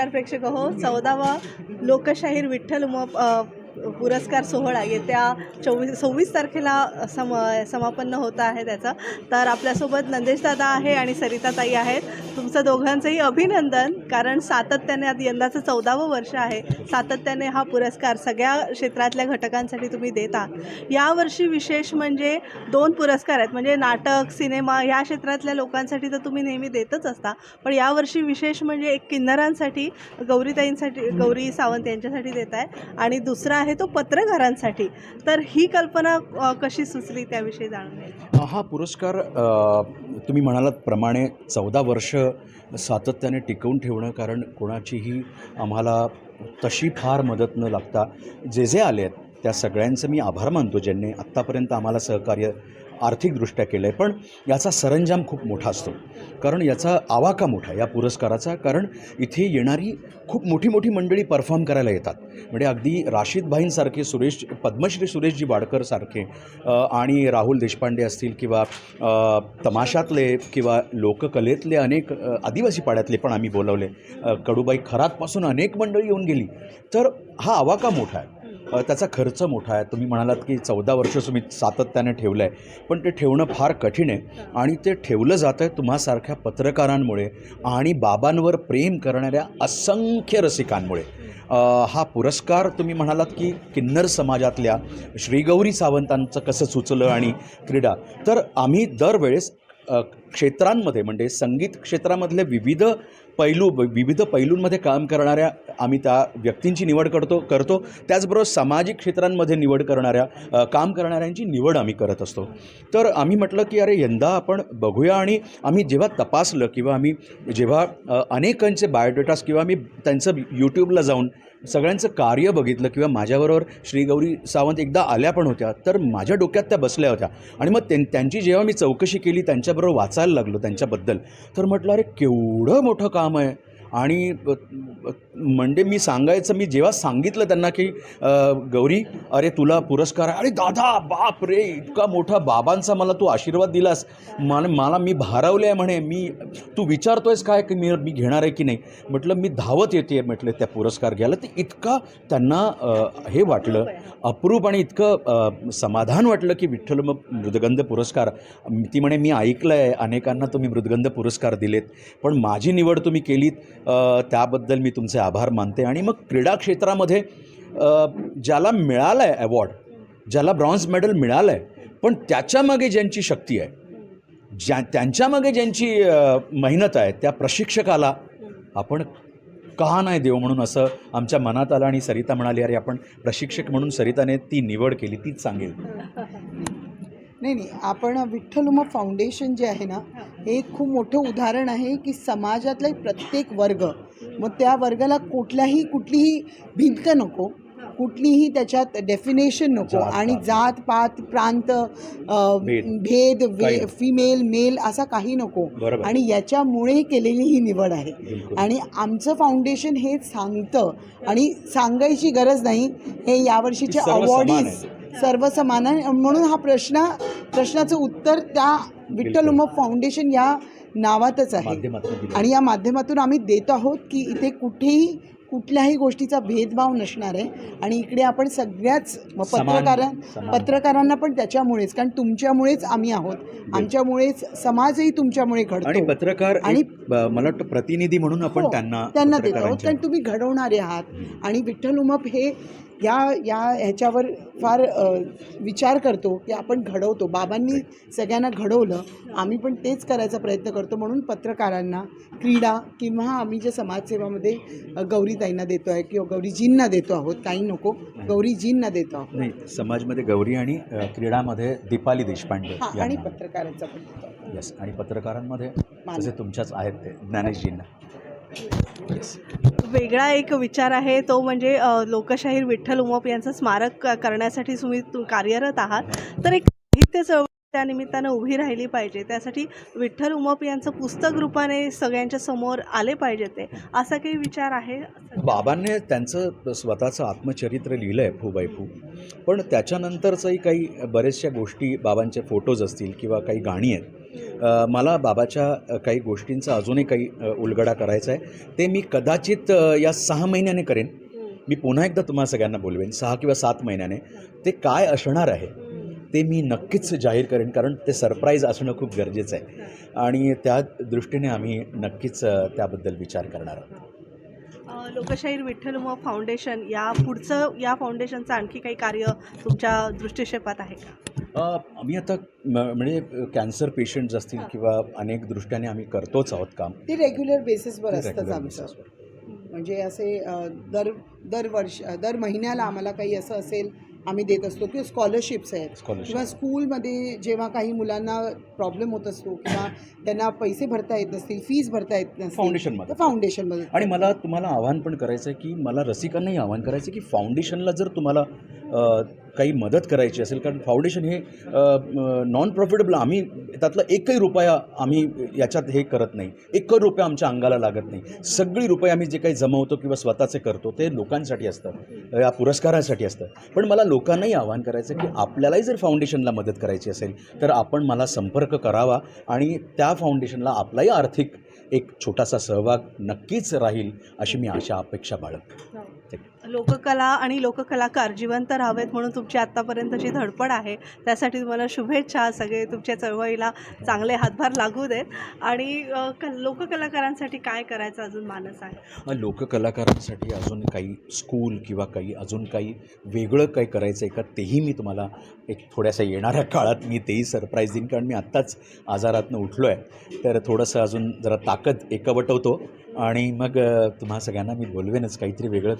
नमस्कार प्रेक्षक हो. 14वा लोकशाहीर विठ्ठल उमप पुरस्कार सोहळा येत्या 26 तारखेला समापन्न होत आहे त्याचा. तर आपल्यासोबत नंदेशदादा आहे आणि सरिताताई आहेत. तुमचं दोघांचंही अभिनंदन, कारण सातत्याने यंदाचं 14वं वर्ष आहे. सातत्याने हा पुरस्कार सगळ्या क्षेत्रातल्या घटकांसाठी तुम्ही देता. यावर्षी विशेष म्हणजे 2 पुरस्कार आहेत, म्हणजे नाटक, सिनेमा ह्या क्षेत्रातल्या लोकांसाठी तर तुम्ही नेहमी देतच असता, पण यावर्षी विशेष म्हणजे एक किन्नरांसाठी गौरीताईंसाठी, गौरी सावंत यांच्यासाठी देत आहे, आणि दुसरा आहे तो पत्रकारांसाठी. तर ही कल्पना कशी सुचली त्याविषयी जाणून घ्यायचं. हा पुरस्कार तुम्ही म्हणालात प्रमाणे 14 वर्ष सातत्याने टिकवून ठेवणं, कारण कोणाचीही आम्हाला तशी फार मदत न लागता जे जे आले आहेत त्या सगळ्यांचं मी आभार मानतो, ज्यांनी आत्तापर्यंत आम्हाला सहकार्य आर्थिकदृष्ट्या केलं आहे. पण याचा सरंजाम खूप मोठा असतो, कारण याचा आवाका मोठा या पुरस्काराचा, कारण इथे येणारी खूप मोठी मोठी मंडळी परफॉर्म करायला येतात. म्हणजे अगदी राशीद भाईंसारखे, पद्मश्री सुरेशजी वाडकर सारखे आणि राहुल देशपांडे असतील, किंवा तमाशातले किंवा लोककलेतले अनेक आदिवासी पाड्यातले पण आम्ही बोलवले, कडूबाई खरातपासून अनेक मंडळी येऊन गेली. तर हा आवाका मोठा आहे, त्याचा खर्च मोठा आहे. तुम्ही म्हणालात की 14 वर्ष तुम्ही सातत्याने ठेवलं आहे, पण ते ठेवणं फार कठीण आहे, आणि ते ठेवलं जातं आहे तुम्हासारख्या पत्रकारांमुळे आणि बाबांवर प्रेम करणाऱ्या असंख्य रसिकांमुळे. हा पुरस्कार तुम्ही म्हणालात की किन्नर समाजातल्या श्रीगौरी सावंतांचं कसं सुचलं आणि क्रीडा, तर आम्ही दरवेळेस क्षेत्रांमध्ये, म्हणजे संगीत क्षेत्रामधले विविध पैलूंमध्ये काम करणाऱ्या आम्ही त्या व्यक्तींची निवड करतो. त्याचबरोबर सामाजिक क्षेत्रांमध्ये निवड करणाऱ्या काम करणाऱ्यांची निवड आम्ही करत असतो. तर आम्ही म्हटलं की अरे यंदा आपण बघूया, आणि आम्ही जेव्हा तपासलं किंवा आम्ही जेव्हा अनेकांचे बायोडेटास किंवा आम्ही त्यांचं यूट्यूबला जाऊन सगळ्यांचं कार्य बघितलं, किंवा माझ्याबरोबर श्रीगौरी सावंत एकदा आल्या पण होत्या, तर माझ्या डोक्यात त्या बसल्या होत्या. आणि मग त्यांची जेव्हा मी चौकशी केली, त्यांच्याबरोबर वाचायला लागलो त्यांच्याबद्दल, तर म्हटलं अरे केवढं मोठं काम आहे. आणि म्हणजे मी जेव्हा सांगितलं त्यांना की गौरी अरे तुला पुरस्कार आहे, अरे दादा बाप रे, इतका मोठा बाबांचा मला तू आशीर्वाद दिलास, मला मी भारावले आहे म्हणे, तू विचारतोयस काय की मी घेणार आहे की नाही. म्हटलं मी धावत येते म्हटलं त्या पुरस्कार घ्यायला. ते इतका त्यांना हे वाटलं अप्रूप, आणि इतकं समाधान वाटलं की विठ्ठल मृदगंध पुरस्कार. ती म्हणे मी ऐकलं आहे अनेकांना तुम्ही मृदगंध पुरस्कार दिलेत, पण माझी निवड तुम्ही केलीत, त्याबद्दल मी तुमचे आभार मानते. आणि मग क्रीडा क्षेत्रामध्ये ज्याला मिळालं आहे अवॉर्ड, ज्याला ब्रॉन्झ मेडल मिळालं आहे, पण त्याच्यामागे ज्यांची शक्ती आहे, त्यांच्यामागे ज्यांची मेहनत आहे, त्या प्रशिक्षकाला आपण का नाही देऊ म्हणून असं आमच्या मनात आलं. आणि सरिता म्हणाली अरे आपण प्रशिक्षक म्हणून सरिताने ती निवड केली, तीच सांगेल. नाही, आपण विठ्ठल उमप फाउंडेशन जे आहे ना, हे खूप मोठं उदाहरण आहे की समाजातला प्रत्येक वर्ग, मग त्या वर्गाला कुठलीही भिंत नको, कुठलीही त्याच्यात डेफिनेशन नको, आणि जात पात प्रांत भेद फिमेल मेल असा काही नको. आणि याच्यामुळे केलेली ही निवड आहे. आणि आमचं फाउंडेशन हे सांगतं, आणि सांगायची गरज नाही, हे यावर्षीचे अवॉर्डीज सर्व समान आहे. म्हणून हा प्रश्नाचं उत्तर त्या विठ्ठल उमप फाउंडेशन या नावातच आहे. आणि या माध्यमातून आम्ही देत आहोत की इथे कुठल्याही गोष्टीचा भेदभाव नसणार आहे. आणि इकडे आपण सगळ्याच पत्रकारांना पण त्याच्यामुळेच, कारण तुमच्यामुळेच आम्ही आहोत, आमच्यामुळेच समाजही तुमच्यामुळे घडतो. आणि पत्रकार आणि मला वाटतं प्रतिनिधी म्हणून आपण त्यांना देत आहोत, कारण तुम्ही घडवणारे आहात. आणि विठ्ठल उमप हे ह्याच्यावर फार विचार करतो की आपण घडवतो. बाबांनी सगळ्यांना घडवलं, आम्ही पण तेच करायचा प्रयत्न करतो. म्हणून पत्रकारांना, क्रीडा, किंवा आम्ही जे समाजसेवामध्ये गौरीताईंना देतो आहे किंवा गौरीजींना देतो आहोत, काही नको, गौरीजींना देतो आहोत. नाही, समाजमध्ये गौरी, आणि क्रीडामध्ये दीपाली देशपांडे, आणि पत्रकारांचा पण देतो. येस, आणि पत्रकारांमध्ये जसे तुमच्याच आहेत ते ज्ञानेशजींना. वेगळा एक विचार आहे तो म्हणजे लोकशाहीर विठ्ठल उमप यांचं स्मारक करण्यासाठी तुम्ही कार्यरत आहात. तर एक साहित्य चळवळ त्या निमित्तानं उभी राहिली पाहिजे, त्यासाठी विठ्ठल उमप यांचं पुस्तक रूपाने सगळ्यांच्या समोर आले पाहिजे, ते असा काही विचार आहे. बाबांनी त्यांचं स्वतःचं आत्मचरित्र लिहिलं आहे फू बाय फू, पण त्याच्यानंतरचंही काही बऱ्याचशा गोष्टी, बाबांचे फोटोज असतील किंवा काही गाणी आहेत, मला बाबाच्या काही गोष्टींचा अजूनही काही उलगडा करायचा आहे. ते मी कदाचित या 6 महिन्याने करेन. मी पुन्हा एकदा तुम्हाला सगळ्यांना बोलवेन 6 किंवा 7 महिन्याने. ते काय असणार आहे ते मी नक्कीच जाहीर करेन, कारण ते सरप्राईज असणं खूप गरजेचं आहे आणि त्या दृष्टीने आम्ही नक्कीच त्याबद्दल विचार करणार आहोत. लोकशाहीर विठ्ठल उमप फाउंडेशन या फाउंडेशनचं आणखी काही कार्य तुमच्या दृष्टिक्षेपात आहे का? आम्ही आता म्हणजे कॅन्सर पेशंट्स असतील किंवा अनेक दृष्ट्याने आम्ही करतोच आहोत काम. ते रेग्युलर बेसिसवर ते असतंच regular आमचं. basis वर. म्हणजे असे दर महिन्याला आम्हाला काही असं असेल आम्ही देत असतो किंवा स्कॉलरशिप्स आहेत Scholarship. किंवा स्कूलमध्ये जेव्हा काही मुलांना प्रॉब्लेम होत असतो किंवा त्यांना पैसे भरता येत नसतील, फीस भरता येत नसतील, फाउंडेशनमध्ये. तर फाउंडेशनमध्ये. आणि मला तुम्हाला आवाहन पण करायचं आहे की मला रसिकांनाही आवाहन करायचं आहे की फाउंडेशनला जर तुम्हाला काही मदत करायची असेल, कारण फाउंडेशन हे नॉन प्रॉफिटेबल, आम्ही त्यातला एकही रुपया आम्ही याच्यात हे करत नाही, एकही रुपया आमच्या अंगाला लागत नाही. सगळी रुपये आम्ही जे काही जमवतो किंवा स्वतःचे करतो ते लोकांसाठी असतं, या पुरस्कारासाठी असतं. पण मला लोकांनाही आवाहन करायचं की आपल्यालाही जर फाउंडेशनला मदत करायची असेल तर आपण मला संपर्क करावा आणि त्या फाउंडेशनला आपलाही आर्थिक एक छोटासा सहभाग नक्कीच राहील अशी मी आशा अपेक्षा बाळगतो. लोककला आणि लोककलाकार जिवंत राहावेत म्हणून तुमची आत्तापर्यंतची धडपड आहे, त्यासाठी तुम्हाला शुभेच्छा. सगळे तुमच्या चळवळीला चांगले हातभार लागू देत. आणि लोककलाकारांसाठी काय करायचं अजून मानस आहे? लोककलाकारांसाठी अजून काही स्कूल किंवा काही अजून काही वेगळं काही करायचं आहे का, तेही मी तुम्हाला एक थोड्याशा येणाऱ्या काळात मी तेही सरप्राईज देईन, कारण मी आत्ताच आजारातनं उठलो आहे. तर थोडंसं अजून जरा ताकद एकवटवतो आणि मग तुम्हा सगळ्यांना मी बोलवेनच काहीतरी वेगळं